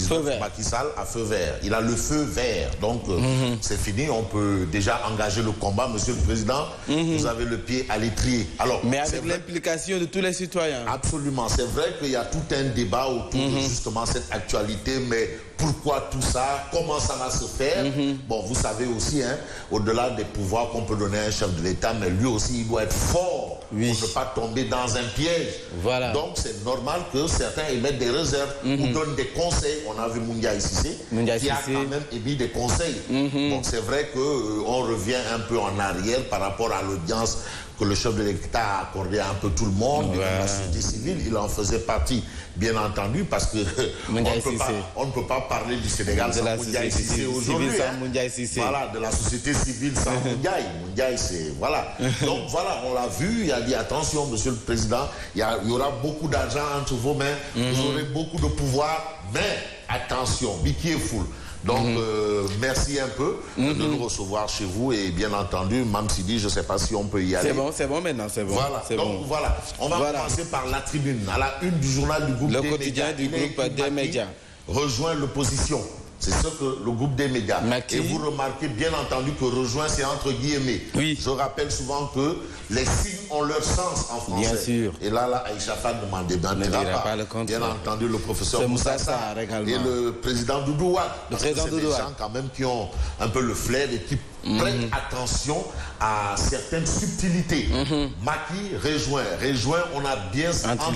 président Macky Sall a feu vert. Il a le feu vert. Donc, c'est fini. On peut déjà engager le combat. Monsieur le Président, vous avez le pied à l'étrier. Alors, mais avec l'implication de tous les citoyens. Absolument. C'est vrai qu'il y a tout un débat autour de justement cette actualité, mais pourquoi tout ça? Comment ça va se faire? Bon, vous savez aussi, hein, au-delà des pouvoirs qu'on peut donner à un chef de l'État, mais lui aussi, il doit être fort pour ne pas tomber dans un piège. Voilà. Donc, c'est normal que certains émettent des réserves ou donnent des conseils. On a vu Moundiaï Cissé qui a quand même émis des conseils. Donc, c'est vrai qu'on revient un peu en arrière par rapport à l'audience que le chef de l'État a accordé à un peu tout le monde, la société civile, il en faisait partie, bien entendu, parce que on ne peut pas parler du Sénégal sans Moundiaï Cissé aujourd'hui. Voilà, de la société civile sans Moundiaï. Moundiaï, c'est... Voilà. Donc voilà, on l'a vu, il a dit attention, Monsieur le Président, il y aura beaucoup d'argent entre vos mains, vous aurez beaucoup de pouvoir, mais attention, be careful. Donc, merci un peu de nous recevoir chez vous et bien entendu, Mam Sidi, je ne sais pas si on peut y aller. C'est bon maintenant, c'est bon. Voilà, donc voilà, on va commencer par la tribune. À la une du journal du groupe le des quotidien médias. Du groupe des médias. Rejoint l'opposition. C'est ce que le groupe des médias. Et vous remarquez bien entendu que rejoint, c'est entre guillemets. Oui. Je rappelle souvent que les signes ont leur sens en français. Bien sûr. Et là, Aïcha Fall ne m'en débattra pas. Bien entendu, le professeur Moussa Sarr et le président Doudou Wade. Parce que c'est des gens quand même qui ont un peu le flair et qui prêtent attention à certaines subtilités. Macky rejoint, on a bien entre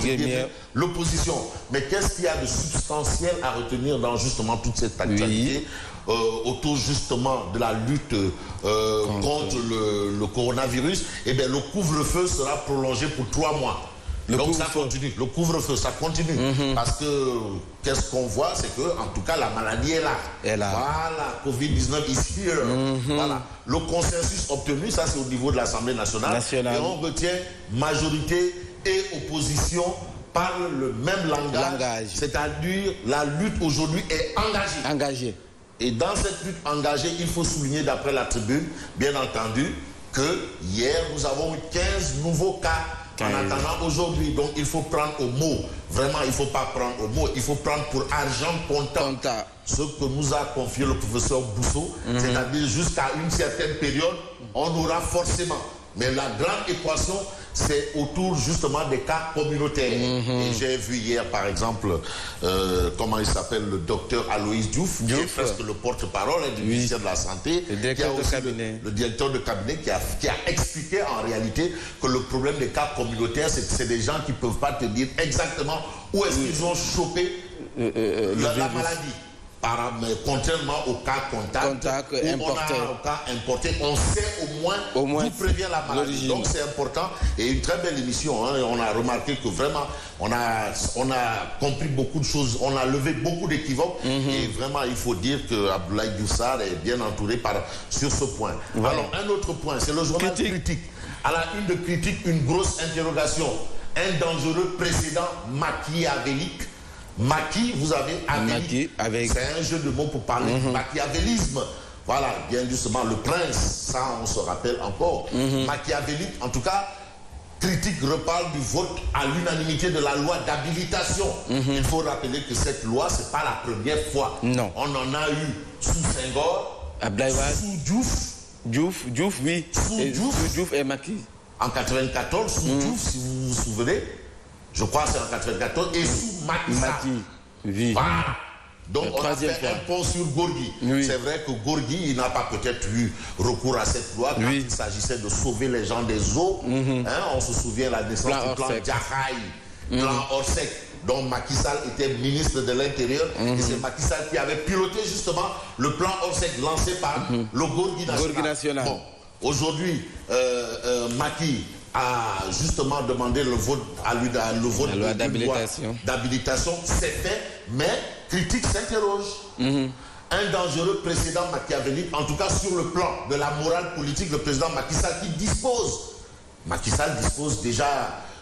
l'opposition. Mais qu'est-ce qu'il y a de substantiel à retenir dans justement toute cette actualité autour justement de la lutte contre le coronavirus? Eh bien, le couvre-feu sera prolongé pour 3 mois. Donc ça continue, le couvre-feu, ça continue. Parce que, qu'est-ce qu'on voit, c'est que, en tout cas, la maladie est là. Voilà, Covid-19 is here. Voilà. Le consensus obtenu, ça c'est au niveau de l'Assemblée nationale. Et on retient majorité et opposition parlent le même langage. C'est-à-dire, la lutte aujourd'hui est engagée. Et dans cette lutte engagée, il faut souligner, d'après la tribune, bien entendu, que hier, nous avons eu 15 nouveaux cas en attendant aujourd'hui. Donc, il faut prendre au mot. Vraiment, il ne faut pas prendre au mot. Il faut prendre pour argent comptant ce que nous a confié le professeur Bousso. C'est-à-dire, jusqu'à une certaine période, on aura forcément. Mais la grande équation, c'est autour justement des cas communautaires. Et j'ai vu hier, par exemple, comment il s'appelle, le docteur Aloïs Diouf, qui est presque le porte-parole du ministère de la Santé, le directeur de cabinet qui a expliqué en réalité que le problème des cas communautaires, c'est que c'est des gens qui ne peuvent pas te dire exactement où est-ce qu'ils ont chopé la maladie. Mais contrairement au cas contact importé. On a un cas importé, on sait au moins d'où prévient la maladie. Donc c'est important et une très belle émission. Hein. On a remarqué que vraiment on a compris beaucoup de choses, on a levé beaucoup d'équivoques et vraiment il faut dire que Abdoulaye Diouf Sarr est bien entouré sur ce point. Alors un autre point, c'est le journal Critique. À la une de Critique, une grosse interrogation. Un dangereux précédent machiavélique. Maquis, vous avez avélique. C'est un jeu de mots pour parler du machiavélisme. Voilà, bien justement, le prince, ça on se rappelle encore. Machiavélique, en tout cas, Critique reparle du vote à l'unanimité de la loi d'habilitation. Il faut rappeler que cette loi, ce n'est pas la première fois. Non. On en a eu sous Senghor, sous Diouf. Diouf, oui. Sous Diouf et Macky. En 94, sous Diouf, si vous vous souvenez. Je crois que c'est en 94 et sous Macky Sall. Voilà. Donc on a fait un pont sur Gorgui. C'est vrai que Gorgui, il n'a pas peut-être eu recours à cette loi quand il s'agissait de sauver les gens des eaux. On se souvient la naissance du plan Djahaï, plan Orsec, dont Macky Sall était ministre de l'Intérieur. Et c'est Macky Sall qui avait piloté justement le plan Orsec lancé par le Gorgui national. Bon, aujourd'hui, Macky a justement demandé le vote d'habilitation, c'est fait, mais Critique s'interroge. Un dangereux précédent machiavélique, en tout cas sur le plan de la morale politique, le président Macky Sall Macky Sall dispose déjà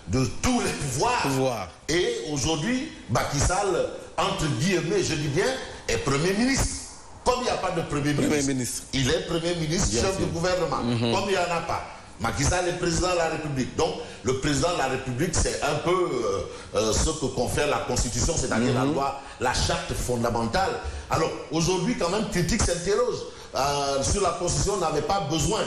de tous les pouvoirs. Et aujourd'hui, Macky Sall, entre guillemets, je dis bien, est Premier ministre. Comme il n'y a pas de Premier ministre, il est Premier ministre, chef du gouvernement. Comme il n'y en a pas. Macky Sall est président de la République. Donc, le président de la République, c'est un peu ce que confère la Constitution, c'est-à-dire la loi, la charte fondamentale. Alors, aujourd'hui, quand même, Critique s'interroge. Sur la Constitution, on n'avait pas besoin.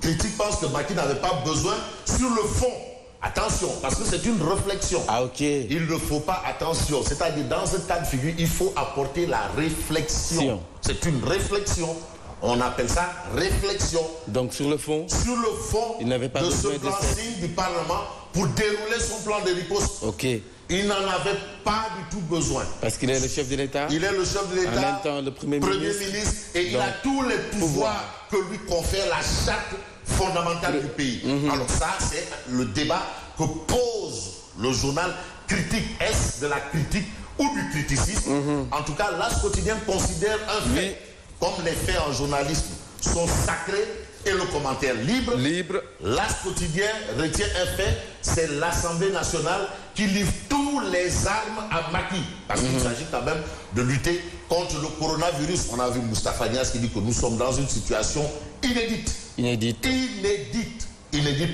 Critique pense que Macky n'avait pas besoin sur le fond. Attention, parce que c'est une réflexion. Ah, ok. Il ne faut pas, attention, c'est-à-dire dans ce cas de figure, il faut apporter la réflexion. C'est une réflexion. On appelle ça réflexion. Donc sur le fond, il n'avait pas de ce plan signe du Parlement pour dérouler son plan de riposte. Ok. Il n'en avait pas du tout besoin. Parce qu'il est le chef de l'État. Il est le chef de l'État. En même temps, le Premier ministre. Et il a tous les pouvoirs que lui confère la charte fondamentale du pays. Alors ça, c'est le débat que pose le journal Critique. Est-ce de la critique ou du criticisme? En tout cas, l'As quotidien considère un fait. Comme les faits en journalisme sont sacrés et le commentaire libre. L'As quotidien retient un fait, c'est l'Assemblée nationale qui livre tous les armes à Macky. Parce qu'il s'agit quand même de lutter contre le coronavirus. On a vu Moustapha Niasse qui dit que nous sommes dans une situation inédite. Inédite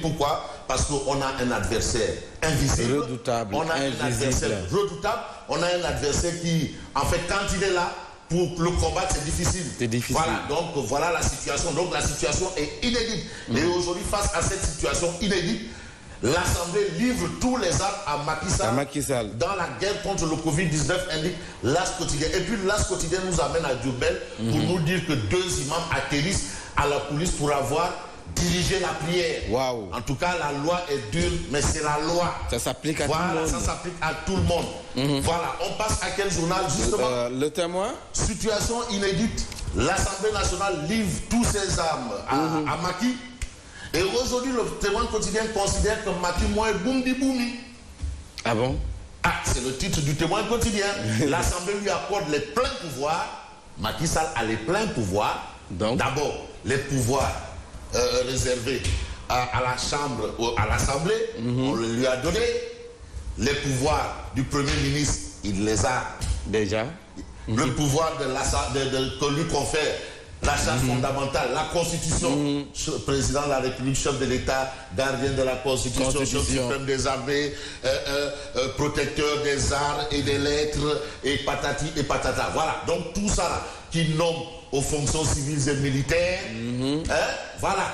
pourquoi? Parce qu'on a un adversaire invisible. Redoutable. On a un adversaire redoutable. On a un adversaire qui, en fait, quand il est là, pour le combattre, c'est difficile. Voilà, donc voilà la situation. Donc la situation est inédite. Et aujourd'hui, face à cette situation inédite, l'Assemblée livre tous les armes à Macky Sall dans la guerre contre le Covid-19, indique l'As quotidien. Et puis l'As quotidien nous amène à Diourbel pour nous dire que 2 imams atterrissent à la police pour avoir dirigé la prière. Wow. En tout cas, la loi est dure, mais c'est la loi. Ça s'applique à tout le monde. Ça s'applique à tout le monde. Voilà, on passe à quel journal justement? Le Témoin. Situation inédite. L'Assemblée nationale livre tous ses armes à Macky. Et aujourd'hui, le Témoin quotidien considère que Macky moins boum boumi. Ah bon? Ah, c'est le titre du Témoin quotidien. L'Assemblée lui accorde les pleins pouvoirs. Macky Sall a les pleins pouvoirs. D'abord, les pouvoirs réservés à la Chambre, à l'Assemblée, on lui a donné. Les pouvoirs du Premier ministre, il les a déjà. Le pouvoir que lui confère la charte fondamentale, la Constitution, président de la République, chef de l'État, gardien de la Constitution, chef suprême des armées, protecteur des arts et des lettres, et patati et patata. Voilà, donc tout ça là, qui nomme aux fonctions civiles et militaires, voilà,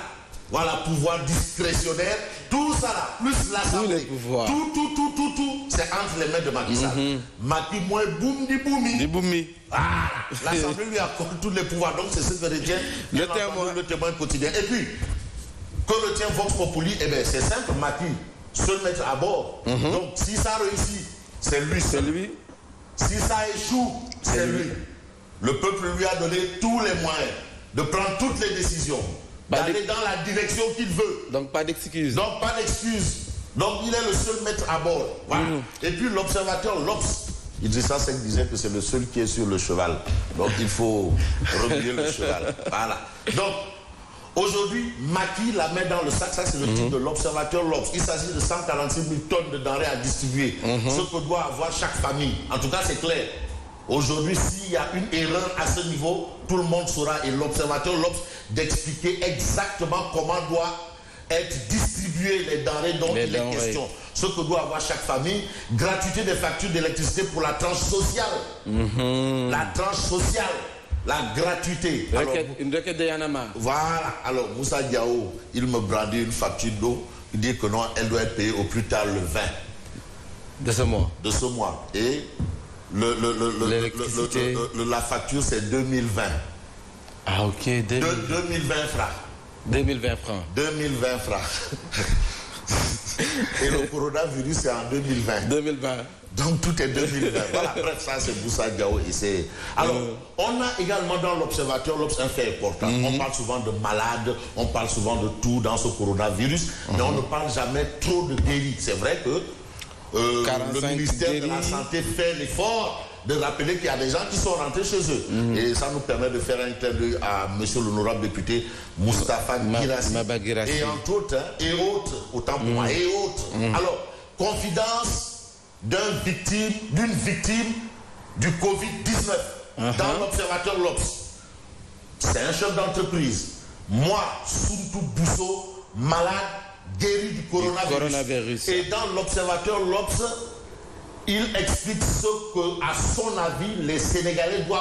pouvoir discrétionnaire, tout ça là, plus l'Assemblée, tout, c'est entre les mains de Macky Sall. Macky moins boumi. L'Assemblée lui accorde tous les pouvoirs, donc c'est ce que retient le Témoin quotidien. Et puis, que retient Vox Populi, eh bien c'est simple, Macky se mettre à bord. Donc si ça réussit, c'est lui. Si ça échoue, c'est lui. Le peuple lui a donné tous les moyens de prendre toutes les décisions, d'aller dans la direction qu'il veut. Donc pas d'excuses. Donc il est le seul maître à bord. Voilà. Et puis l'observateur, Idrissa Seck disait que c'est le seul qui est sur le cheval. Donc il faut remuer le cheval. Voilà. Donc aujourd'hui, Macky la met dans le sac. Ça, c'est le titre de l'observateur L'Obs. Il s'agit de 146 000 tonnes de denrées à distribuer. Ce que doit avoir chaque famille. En tout cas, c'est clair. Aujourd'hui, s'il y a une erreur à ce niveau, tout le monde saura. Et l'observateur L'Obs d'expliquer exactement comment doit être distribuées les denrées dont il est question. Ce que doit avoir chaque famille. Gratuité des factures d'électricité pour la tranche sociale. La tranche sociale. La gratuité. Une requête de Yanama. Voilà. Alors, Moussa Diao, il me brandit une facture d'eau. Il dit que non, elle doit être payée au plus tard le 20. De ce mois. De ce mois. Et la facture, c'est 2020. Ah, ok. 2020 francs. 2020 francs. 2020 francs. Et le coronavirus, c'est en 2020. 2020. Donc tout est 2020. Voilà, bref, ça c'est Moussa Diao. Alors, on a également dans l'observateur L'Obs un fait important. On parle souvent de malades, on parle souvent de tout dans ce coronavirus, mais on ne parle jamais trop de guéris. C'est vrai que le ministère de la Santé fait l'effort de rappeler qu'il y a des gens qui sont rentrés chez eux. Et ça nous permet de faire un clin d'œil à monsieur l'honorable député Moustapha Guirassy. Et entre autres, et autres, autant pour moi, et autres. Alors, confidence d'une victime du Covid-19 dans l'observateur L'Obs. C'est un chef d'entreprise. Moi, Sountou Bousso, malade guéri du coronavirus. Et dans l'Observateur, l'Obs, il explique ce que, à son avis, les Sénégalais doivent